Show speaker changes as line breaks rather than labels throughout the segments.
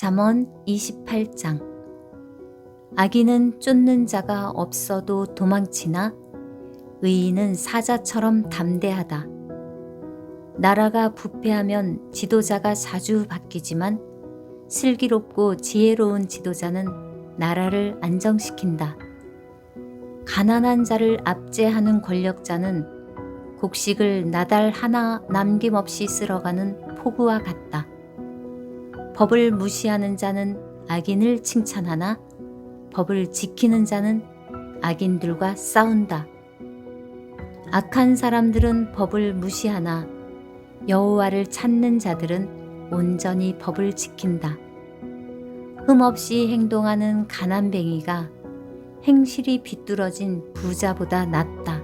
잠언 28장. 악인은 쫓는 자가 없어도 도망치나 의인은 사자처럼 담대하다. 나라가 부패하면 지도자가 자주 바뀌지만 슬기롭고 지혜로운 지도자는 나라를 안정시킨다. 가난한 자를 압제하는 권력자는 곡식을 나달 하나 남김없이 쓸어가는 폭우와 같다. 법을 무시하는 자는 악인을 칭찬하나 법을 지키는 자는 악인들과 싸운다. 악한 사람들은 법을 무시하나 여호와를 찾는 자들은 온전히 법을 지킨다. 흠없이 행동하는 가난뱅이가 행실이 비뚤어진 부자보다 낫다.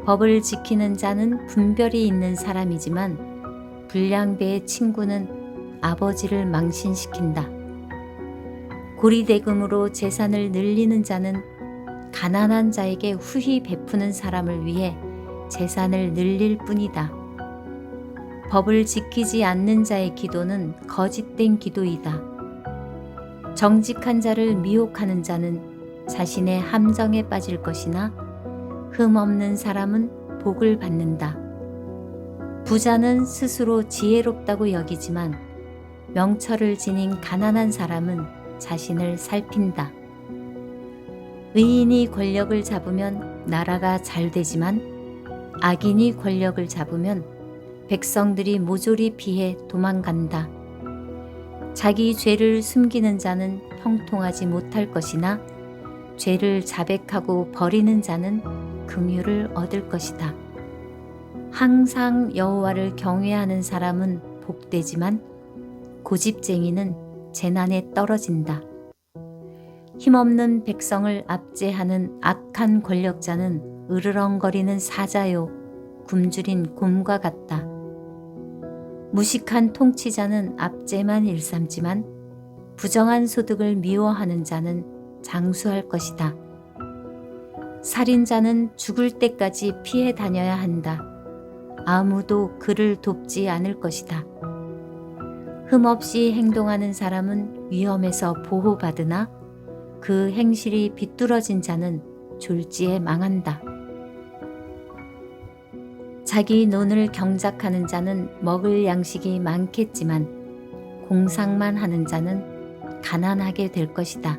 법을 지키는 자는 분별이 있는 사람이지만 불량배의 친구는 아버지를 망신시킨다. 고리대금으로 재산을 늘리는 자는 가난한 자에게 후히 베푸는 사람을 위해 재산을 늘릴 뿐이다. 법을 지키지 않는 자의 기도는 거짓된 기도이다. 정직한 자를 미혹하는 자는 자신의 함정에 빠질 것이나 흠없는 사람은 복을 받는다. 부자는 스스로 지혜롭다고 여기지만 명철을 지닌 가난한 사람은 자신을 살핀다. 의인이 권력을 잡으면 나라가 잘 되지만 악인이 권력을 잡으면 백성들이 모조리 피해 도망간다. 자기 죄를 숨기는 자는 형통하지 못할 것이나 죄를 자백하고 버리는 자는 긍휼을 얻을 것이다. 항상 여호와를 경외하는 사람은 복되지만 고집쟁이는 재난에 떨어진다. 힘없는 백성을 압제하는 악한 권력자는 으르렁거리는 사자요 굶주린 곰과 같다. 무식한 통치자는 압제만 일삼지만 부정한 소득을 미워하는 자는 장수할 것이다. 살인자는 죽을 때까지 피해 다녀야 한다. 아무도 그를 돕지 않을 것이다. 흠없이 행동하는 사람은 위험에서 보호받으나 그 행실이 비뚤어진 자는 졸지에 망한다. 자기 논을 경작하는 자는 먹을 양식이 많겠지만 공상만 하는 자는 가난하게 될 것이다.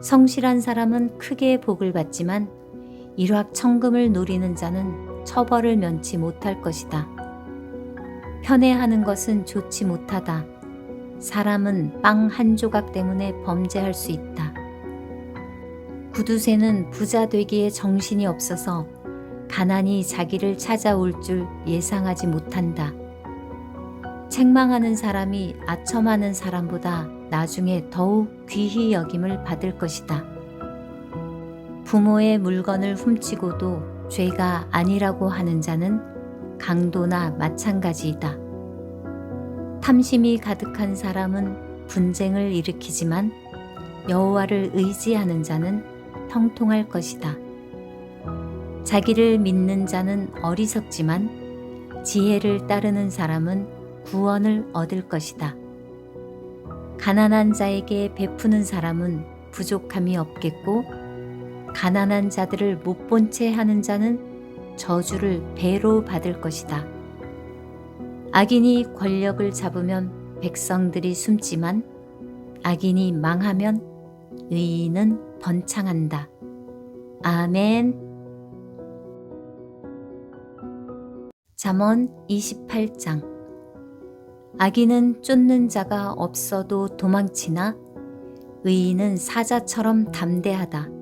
성실한 사람은 크게 복을 받지만 일확천금을 노리는 자는 처벌을 면치 못할 것이다. 편애하는 것은 좋지 못하다. 사람은 빵 한 조각 때문에 범죄할 수 있다. 구두쇠는 부자 되기에 정신이 없어서 가난이 자기를 찾아올 줄 예상하지 못한다. 책망하는 사람이 아첨하는 사람보다 나중에 더욱 귀히 여김을 받을 것이다. 부모의 물건을 훔치고도 죄가 아니라고 하는 자는 강도나 마찬가지이다. 탐심이 가득한 사람은 분쟁을 일으키지만 여호와를 의지하는 자는 형통할 것이다. 자기를 믿는 자는 어리석지만 지혜를 따르는 사람은 구원을 얻을 것이다. 가난한 자에게 베푸는 사람은 부족함이 없겠고 가난한 자들을 못 본 채 하는 자는 저주를 배로 받을 것이다. 악인이 권력을 잡으면 백성들이 숨지만 악인이 망하면 의인은 번창한다. 아멘. 잠언 28장. 악인은 쫓는 자가 없어도 도망치나 의인은 사자처럼 담대하다.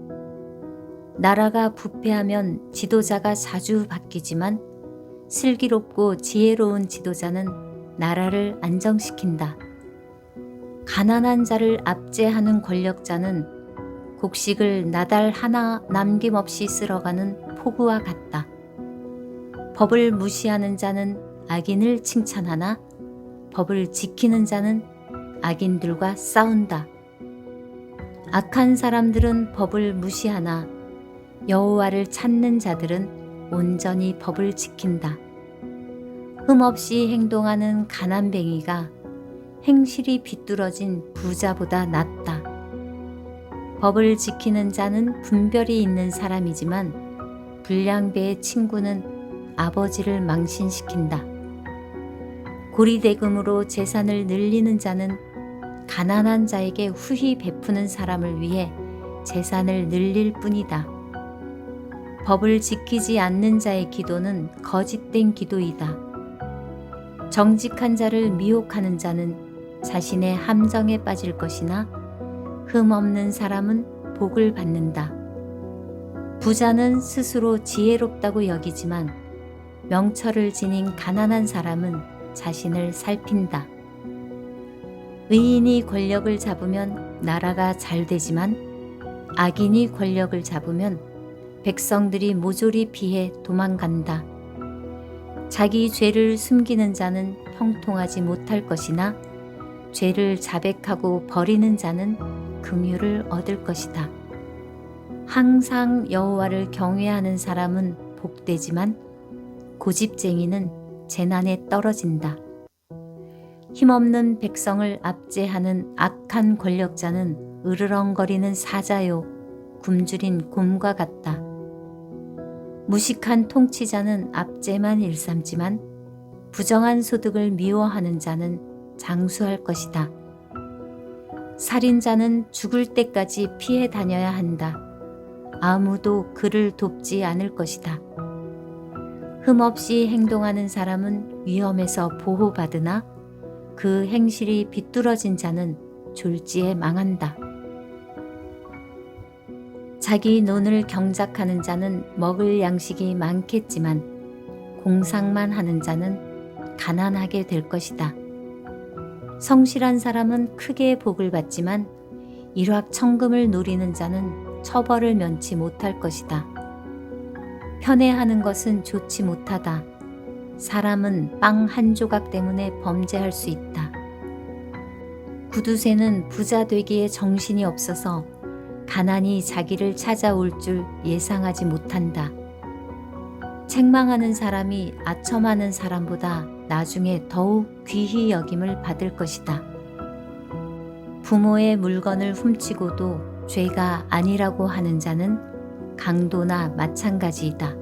나라가 부패하면 지도자가 자주 바뀌지만 슬기롭고 지혜로운 지도자는 나라를 안정시킨다. 가난한 자를 압제하는 권력자는 곡식을 나달 하나 남김없이 쓸어가는 폭우와 같다. 법을 무시하는 자는 악인을 칭찬하나 법을 지키는 자는 악인들과 싸운다. 악한 사람들은 법을 무시하나 여호와를 찾는 자들은 온전히 법을 지킨다. 흠없이 행동하는 가난뱅이가 행실이 비뚤어진 부자보다 낫다. 법을 지키는 자는 분별이 있는 사람이지만 불량배의 친구는 아버지를 망신시킨다. 고리대금으로 재산을 늘리는 자는 가난한 자에게 후히 베푸는 사람을 위해 재산을 늘릴 뿐이다. 법을 지키지 않는 자의 기도는 거짓된 기도이다. 정직한 자를 미혹하는 자는 자신의 함정에 빠질 것이나 흠없는 사람은 복을 받는다. 부자는 스스로 지혜롭다고 여기지만 명철을 지닌 가난한 사람은 자신을 살핀다. 의인이 권력을 잡으면 나라가 잘 되지만 악인이 권력을 잡으면 백성들이 모조리 피해 도망간다. 자기 죄를 숨기는 자는 형통하지 못할 것이나 죄를 자백하고 버리는 자는 긍휼을 얻을 것이다. 항상 여호와를 경외하는 사람은 복되지만 고집쟁이는 재난에 떨어진다. 힘없는 백성을 압제하는 악한 권력자는 으르렁거리는 사자요 굶주린 곰과 같다. 무식한 통치자는 압제만 일삼지만 부정한 소득을 미워하는 자는 장수할 것이다. 살인자는 죽을 때까지 피해 다녀야 한다. 아무도 그를 돕지 않을 것이다. 흠없이 행동하는 사람은 위험에서 보호받으나 그 행실이 비뚤어진 자는 졸지에 망한다. 자기 논을 경작하는 자는 먹을 양식이 많겠지만 공상만 하는 자는 가난하게 될 것이다. 성실한 사람은 크게 복을 받지만 일확천금을 노리는 자는 처벌을 면치 못할 것이다. 편애하는 것은 좋지 못하다. 사람은 빵 한 조각 때문에 범죄할 수 있다. 구두쇠는 부자 되기에 정신이 없어서 가난이 자기를 찾아올 줄 예상하지 못한다. 책망하는 사람이 아첨하는 사람보다 나중에 더욱 귀히 여김을 받을 것이다. 부모의 물건을 훔치고도 죄가 아니라고 하는 자는 강도나 마찬가지이다.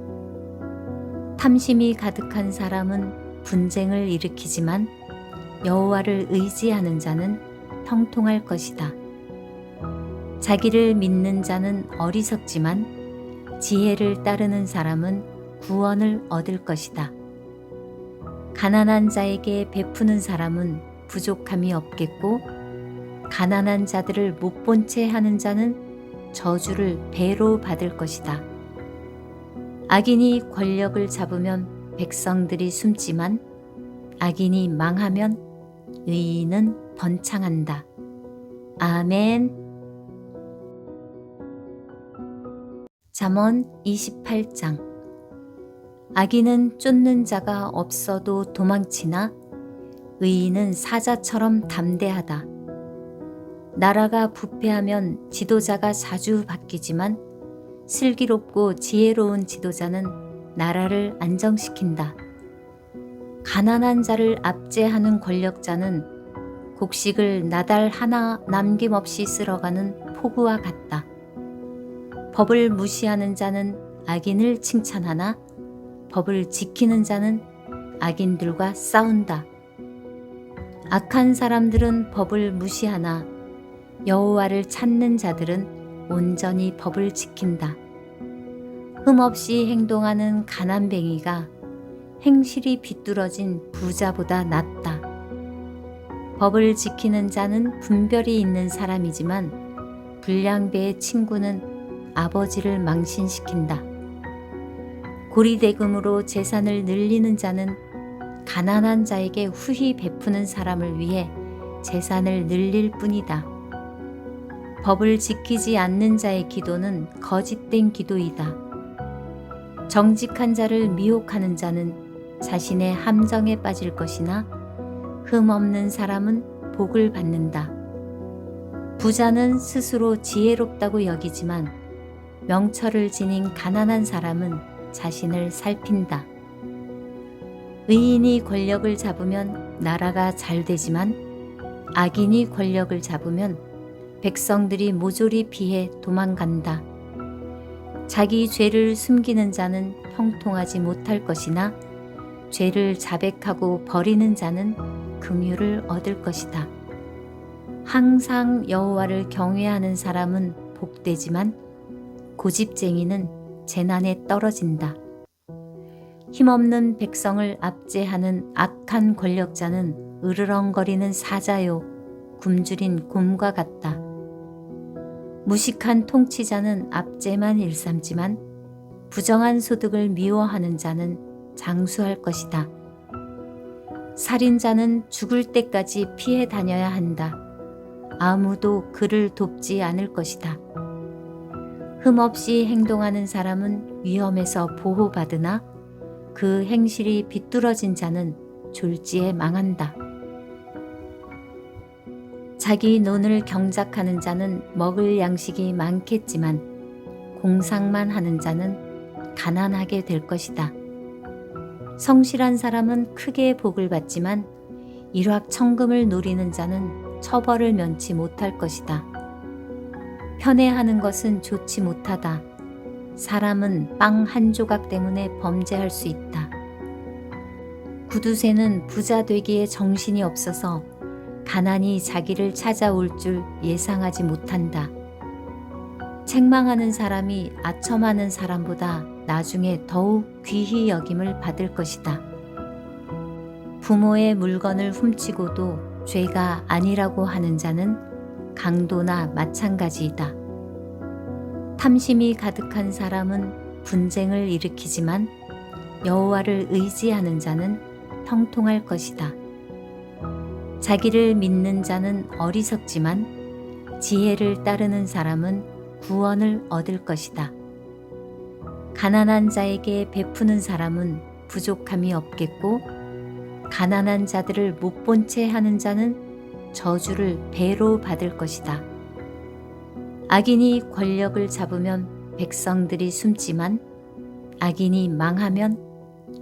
탐심이 가득한 사람은 분쟁을 일으키지만 여호와를 의지하는 자는 형통할 것이다. 자기를 믿는 자는 어리석지만 지혜를 따르는 사람은 구원을 얻을 것이다. 가난한 자에게 베푸는 사람은 부족함이 없겠고 가난한 자들을 못 본 채 하는 자는 저주를 배로 받을 것이다. 악인이 권력을 잡으면 백성들이 숨지만 악인이 망하면 의인은 번창한다. 아멘. 잠언 28장. 악인은 쫓는 자가 없어도 도망치나 의인은 사자처럼 담대하다. 나라가 부패하면 지도자가 자주 바뀌지만 슬기롭고 지혜로운 지도자는 나라를 안정시킨다. 가난한 자를 압제하는 권력자는 곡식을 나달 하나 남김없이 쓸어가는 폭우와 같다. 법을 무시하는 자는 악인을 칭찬하나 법을 지키는 자는 악인들과 싸운다. 악한 사람들은 법을 무시하나 여호와를 찾는 자들은 온전히 법을 지킨다. 흠없이 행동하는 가난뱅이가 행실이 비뚤어진 부자보다 낫다. 법을 지키는 자는 분별이 있는 사람이지만 불량배의 친구는 아버지를 망신시킨다. 고리대금으로 재산을 늘리는 자는 가난한 자에게 후히 베푸는 사람을 위해 재산을 늘릴 뿐이다. 법을 지키지 않는 자의 기도는 거짓된 기도이다. 정직한 자를 미혹하는 자는 자신의 함정에 빠질 것이나 흠없는 사람은 복을 받는다. 부자는 스스로 지혜롭다고 여기지만 명철을 지닌 가난한 사람은 자신을 살핀다. 의인이 권력을 잡으면 나라가 잘 되지만 악인이 권력을 잡으면 백성들이 모조리 피해 도망간다. 자기 죄를 숨기는 자는 형통하지 못할 것이나 죄를 자백하고 버리는 자는 긍휼을 얻을 것이다. 항상 여호와를 경외하는 사람은 복되지만 고집쟁이는 재난에 떨어진다. 힘없는 백성을 압제하는 악한 권력자는 으르렁거리는 사자요 굶주린 곰과 같다. 무식한 통치자는 압제만 일삼지만 부정한 소득을 미워하는 자는 장수할 것이다. 살인자는 죽을 때까지 피해 다녀야 한다. 아무도 그를 돕지 않을 것이다. 흠없이 행동하는 사람은 위험에서 보호받으나 그 행실이 비뚤어진 자는 졸지에 망한다. 자기 논을 경작하는 자는 먹을 양식이 많겠지만 공상만 하는 자는 가난하게 될 것이다. 성실한 사람은 크게 복을 받지만 일확천금을 노리는 자는 처벌을 면치 못할 것이다. 편애하는 것은 좋지 못하다. 사람은 빵 한 조각 때문에 범죄할 수 있다. 구두쇠는 부자 되기에 정신이 없어서 가난이 자기를 찾아올 줄 예상하지 못한다. 책망하는 사람이 아첨하는 사람보다 나중에 더욱 귀히 여김을 받을 것이다. 부모의 물건을 훔치고도 죄가 아니라고 하는 자는 강도나 마찬가지이다. 탐심이 가득한 사람은 분쟁을 일으키지만 여호와를 의지하는 자는 형통할 것이다. 자기를 믿는 자는 어리석지만 지혜를 따르는 사람은 구원을 얻을 것이다. 가난한 자에게 베푸는 사람은 부족함이 없겠고 가난한 자들을 못 본 채 하는 자는 저주를 배로 받을 것이다. 악인이 권력을 잡으면 백성들이 숨지만 악인이 망하면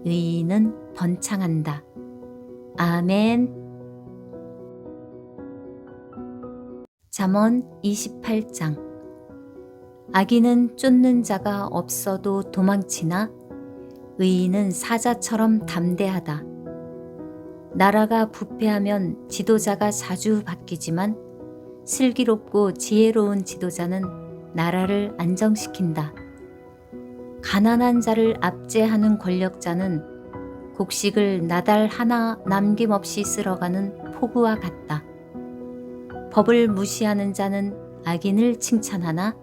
의인은 번창한다. 아멘. 잠언 28장. 악인은 쫓는 자가 없어도 도망치나 의인은 사자처럼 담대하다. 나라가 부패하면 지도자가 자주 바뀌지만 슬기롭고 지혜로운 지도자는 나라를 안정시킨다. 가난한 자를 압제하는 권력자는 곡식을 나달 하나 남김없이 쓸어가는 폭우와 같다. 법을 무시하는 자는 악인을 칭찬하나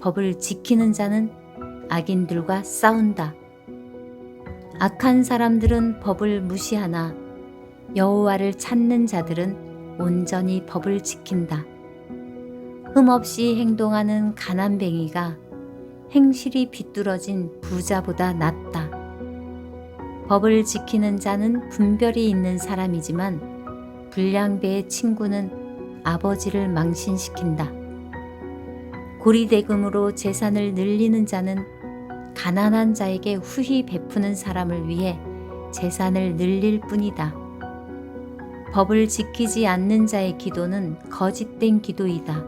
법을 지키는 자는 악인들과 싸운다. 악한 사람들은 법을 무시하나 여호와를 찾는 자들은 온전히 법을 지킨다. 흠없이 행동하는 가난뱅이가 행실이 비뚤어진 부자보다 낫다. 법을 지키는 자는 분별이 있는 사람이지만 불량배의 친구는 아버지를 망신시킨다. 고리대금으로 재산을 늘리는 자는 가난한 자에게 후히 베푸는 사람을 위해 재산을 늘릴 뿐이다. 법을 지키지 않는 자의 기도는 거짓된 기도이다.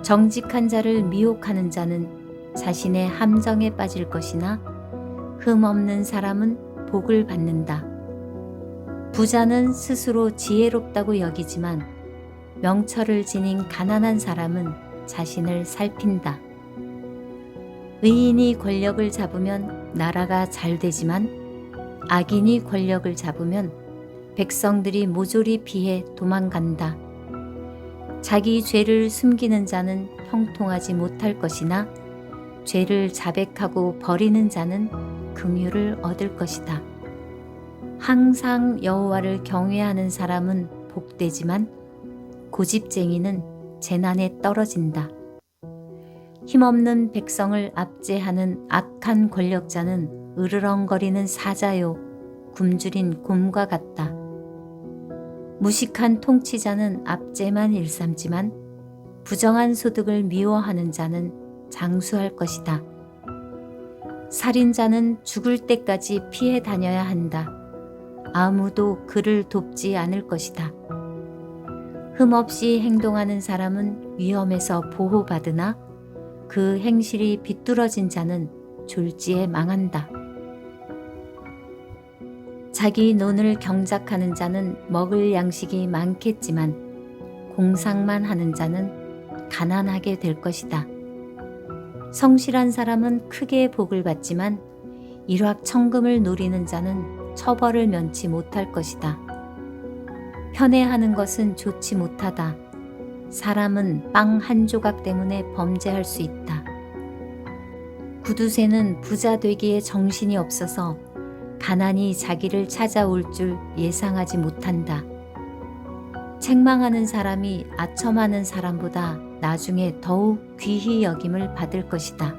정직한 자를 미혹하는 자는 자신의 함정에 빠질 것이나 흠없는 사람은 복을 받는다. 부자는 스스로 지혜롭다고 여기지만 명철을 지닌 가난한 사람은 자신을 살핀다. 의인이 권력을 잡으면 나라가 잘 되지만 악인이 권력을 잡으면 백성들이 모조리 피해 도망간다. 자기 죄를 숨기는 자는 형통하지 못할 것이나 죄를 자백하고 버리는 자는 긍휼을 얻을 것이다. 항상 여호와를 경외하는 사람은 복되지만 고집쟁이는 재난에 떨어진다. 힘없는 백성을 압제하는 악한 권력자는 으르렁거리는 사자요 굶주린 곰과 같다. 무식한 통치자는 압제만 일삼지만 부정한 소득을 미워하는 자는 장수할 것이다. 살인자는 죽을 때까지 피해 다녀야 한다. 아무도 그를 돕지 않을 것이다. 흠없이 행동하는 사람은 위험에서 보호받으나 그 행실이 비뚤어진 자는 졸지에 망한다. 자기 논을 경작하는 자는 먹을 양식이 많겠지만 공상만 하는 자는 가난하게 될 것이다. 성실한 사람은 크게 복을 받지만 일확천금을 노리는 자는 처벌을 면치 못할 것이다. 편애하는 것은 좋지 못하다. 사람은 빵 한 조각 때문에 범죄할 수 있다. 구두쇠는 부자 되기에 정신이 없어서 가난이 자기를 찾아올 줄 예상하지 못한다. 책망하는 사람이 아첨하는 사람보다 나중에 더욱 귀히 여김을 받을 것이다.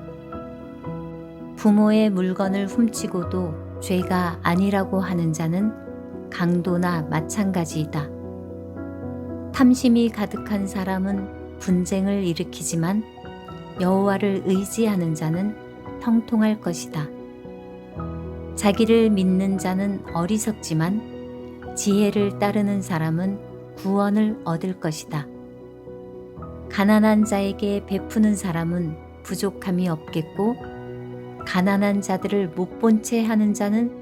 부모의 물건을 훔치고도 죄가 아니라고 하는 자는 강도나 마찬가지이다. 탐심이 가득한 사람은 분쟁을 일으키지만 여호와를 의지하는 자는 형통할 것이다. 자기를 믿는 자는 어리석지만 지혜를 따르는 사람은 구원을 얻을 것이다. 가난한 자에게 베푸는 사람은 부족함이 없겠고 가난한 자들을 못 본 채 하는 자는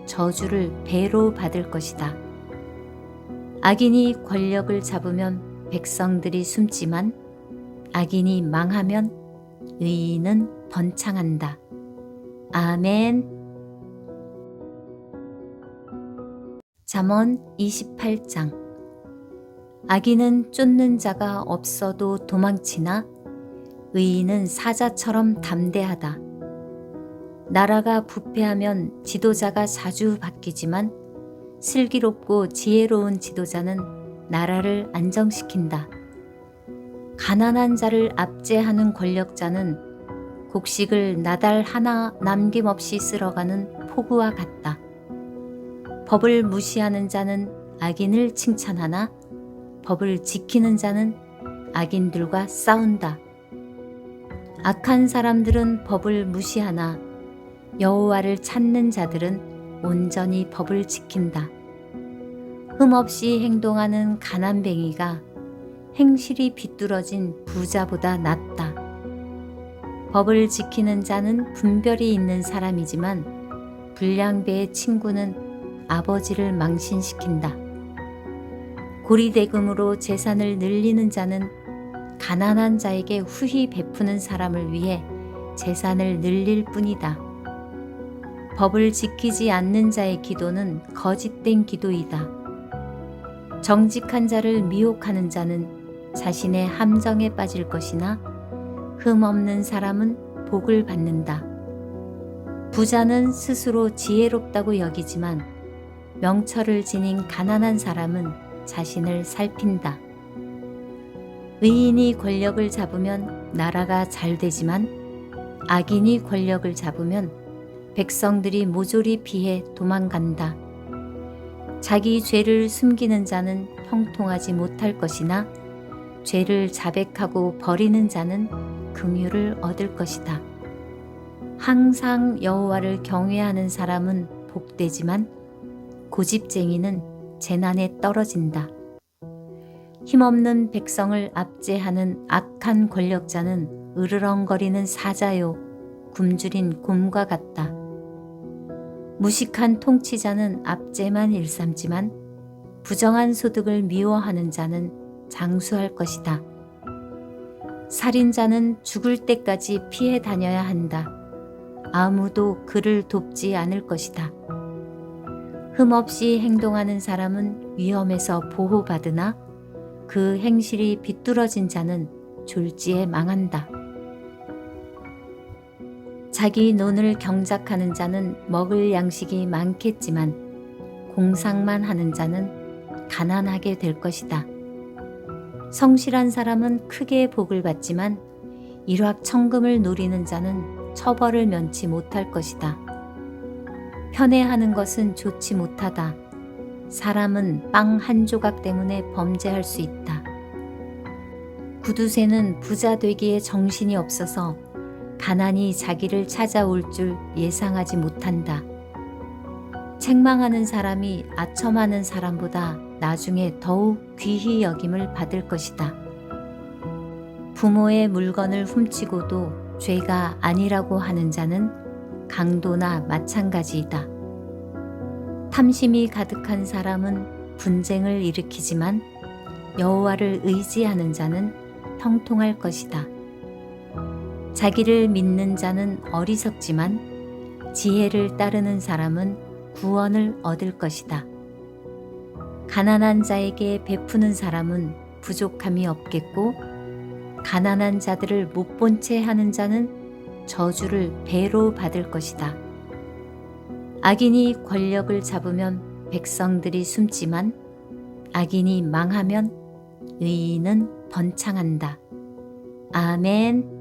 저주를 배로 받을 것이다. 악인이 권력을 잡으면 백성들이 숨지만 악인이 망하면 의인은 번창한다. 아멘. 잠언 28장. 악인은 쫓는 자가 없어도 도망치나 의인은 사자처럼 담대하다. 나라가 부패하면 지도자가 자주 바뀌지만 슬기롭고 지혜로운 지도자는 나라를 안정시킨다. 가난한 자를 압제하는 권력자는 곡식을 나달 하나 남김없이 쓸어가는 폭우와 같다. 법을 무시하는 자는 악인을 칭찬하나 법을 지키는 자는 악인들과 싸운다. 악한 사람들은 법을 무시하나 여호와를 찾는 자들은 온전히 법을 지킨다. 흠없이 행동하는 가난뱅이가 행실이 비뚤어진 부자보다 낫다. 법을 지키는 자는 분별이 있는 사람이지만 불량배의 친구는 아버지를 망신시킨다. 고리대금으로 재산을 늘리는 자는 가난한 자에게 후히 베푸는 사람을 위해 재산을 늘릴 뿐이다. 법을 지키지 않는 자의 기도는 거짓된 기도이다. 정직한 자를 미혹하는 자는 자신의 함정에 빠질 것이나 흠없는 사람은 복을 받는다. 부자는 스스로 지혜롭다고 여기지만 명철을 지닌 가난한 사람은 자신을 살핀다. 의인이 권력을 잡으면 나라가 잘 되지만 악인이 권력을 잡으면 백성들이 모조리 피해 도망간다. 자기 죄를 숨기는 자는 형통하지 못할 것이나 죄를 자백하고 버리는 자는 긍휼을 얻을 것이다. 항상 여호와를 경외하는 사람은 복되지만 고집쟁이는 재난에 떨어진다. 힘없는 백성을 압제하는 악한 권력자는 으르렁거리는 사자요 굶주린 곰과 같다. 무식한 통치자는 압제만 일삼지만 부정한 소득을 미워하는 자는 장수할 것이다. 살인자는 죽을 때까지 피해 다녀야 한다. 아무도 그를 돕지 않을 것이다. 흠없이 행동하는 사람은 위험에서 보호받으나 그 행실이 비뚤어진 자는 졸지에 망한다. 자기 논을 경작하는 자는 먹을 양식이 많겠지만 공상만 하는 자는 가난하게 될 것이다. 성실한 사람은 크게 복을 받지만 일확천금을 노리는 자는 처벌을 면치 못할 것이다. 편애하는 것은 좋지 못하다. 사람은 빵 한 조각 때문에 범죄할 수 있다. 구두쇠는 부자 되기에 정신이 없어서 가난이 자기를 찾아올 줄 예상하지 못한다. 책망하는 사람이 아첨하는 사람보다 나중에 더욱 귀히 여김을 받을 것이다. 부모의 물건을 훔치고도 죄가 아니라고 하는 자는 강도나 마찬가지이다. 탐심이 가득한 사람은 분쟁을 일으키지만 여호와를 의지하는 자는 형통할 것이다. 자기를 믿는 자는 어리석지만 지혜를 따르는 사람은 구원을 얻을 것이다. 가난한 자에게 베푸는 사람은 부족함이 없겠고 가난한 자들을 못 본 채 하는 자는 저주를 배로 받을 것이다. 악인이 권력을 잡으면 백성들이 숨지만 악인이 망하면 의인은 번창한다. 아멘.